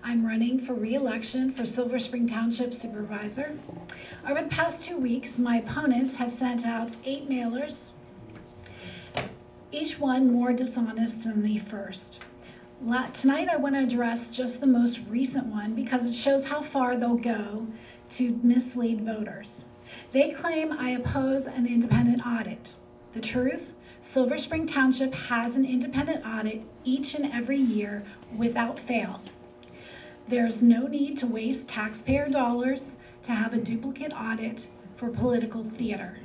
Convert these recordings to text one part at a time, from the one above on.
I'm running for re-election for Silver Spring Township Supervisor. Over the past 2 weeks, my opponents have sent out 8 mailers, each one more dishonest than the first. Tonight I want to address just the most recent one because it shows how far they'll go to mislead voters. They claim I oppose an independent audit. The truth? Silver Spring Township has an independent audit each and every year without fail. There's no need to waste taxpayer dollars to have a duplicate audit for political theater.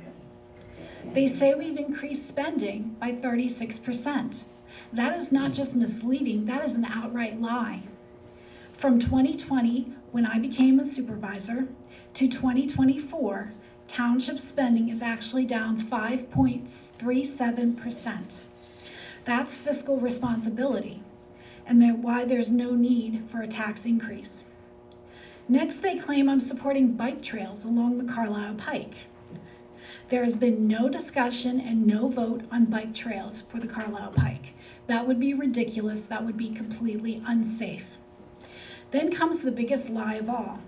They say we've increased spending by 36%. That is not just misleading, that is an outright lie. From 2020, when I became a supervisor, to 2024, township spending is actually down 5.37%. That's fiscal responsibility, and why there's no need for a tax increase. Next, they claim I'm supporting bike trails along the Carlisle Pike. There has been no discussion and no vote on bike trails for the Carlisle Pike. That would be ridiculous. That would be completely unsafe. Then comes the biggest lie of all,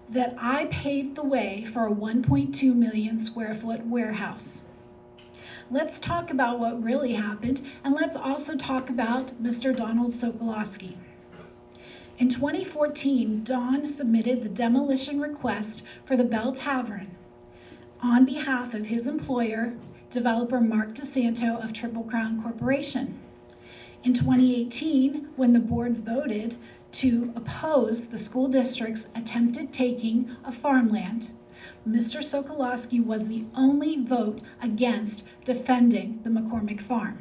that I paved the way for a 1.2 million square foot warehouse. Let's talk about what really happened, and let's also talk about Mr. Donald Sokolowski. In 2014, Don submitted the demolition request for the Bell Tavern on behalf of his employer, developer Mark DeSanto of Triple Crown Corporation. In 2018, when the board voted to oppose the school district's attempted taking of farmland, Mr. Sokolowski was the only vote against defending the McCormick Farm.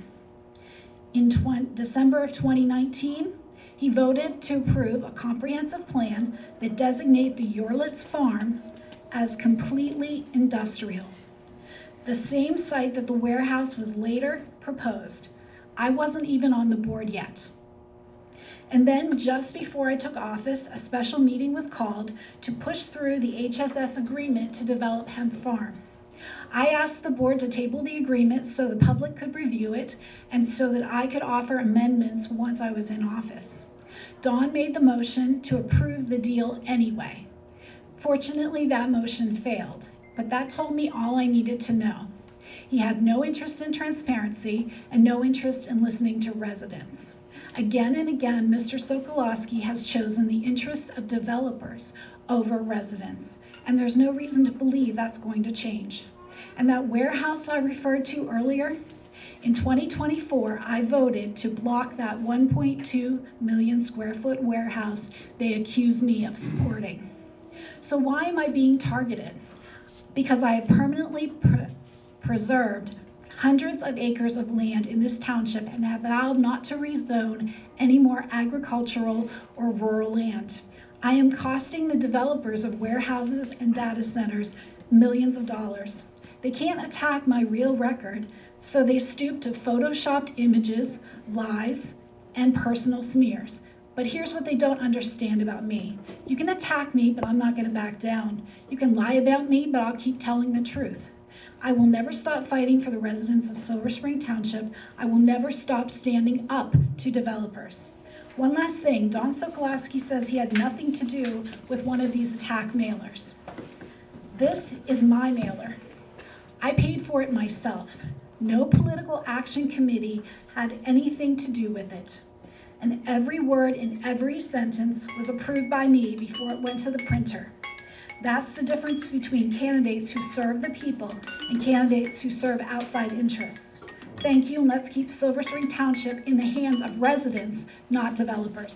In December of 2019, he voted to approve a comprehensive plan that designates the Yorlitz Farm as completely industrial, the same site that the warehouse was later proposed. I wasn't even on the board yet. And then just before I took office, a special meeting was called to push through the HSS agreement to develop Hemp Farm. I asked the board to table the agreement so the public could review it and so that I could offer amendments once I was in office. Don made the motion to approve the deal anyway. Fortunately, that motion failed, but that told me all I needed to know. He had no interest in transparency and no interest in listening to residents. Again and again, Mr. Sokolowski has chosen the interests of developers over residents, and there's no reason to believe that's going to change. And that warehouse I referred to earlier, in 2024, I voted to block that 1.2 million square foot warehouse they accuse me of supporting. So why am I being targeted? Because I have permanently preserved hundreds of acres of land in this township and have vowed not to rezone any more agricultural or rural land. I am costing the developers of warehouses and data centers millions of dollars. They can't attack my real record, so they stoop to photoshopped images, lies, and personal smears. But here's what they don't understand about me. You can attack me, but I'm not going to back down. You can lie about me, but I'll keep telling the truth. I will never stop fighting for the residents of Silver Spring Township. I will never stop standing up to developers. One last thing, Don Sokolowski says he had nothing to do with one of these attack mailers. This is my mailer. I paid for it myself. No political action committee had anything to do with it. And every word in every sentence was approved by me before it went to the printer. That's the difference between candidates who serve the people and candidates who serve outside interests. Thank you, and let's keep Silver Spring Township in the hands of residents, not developers.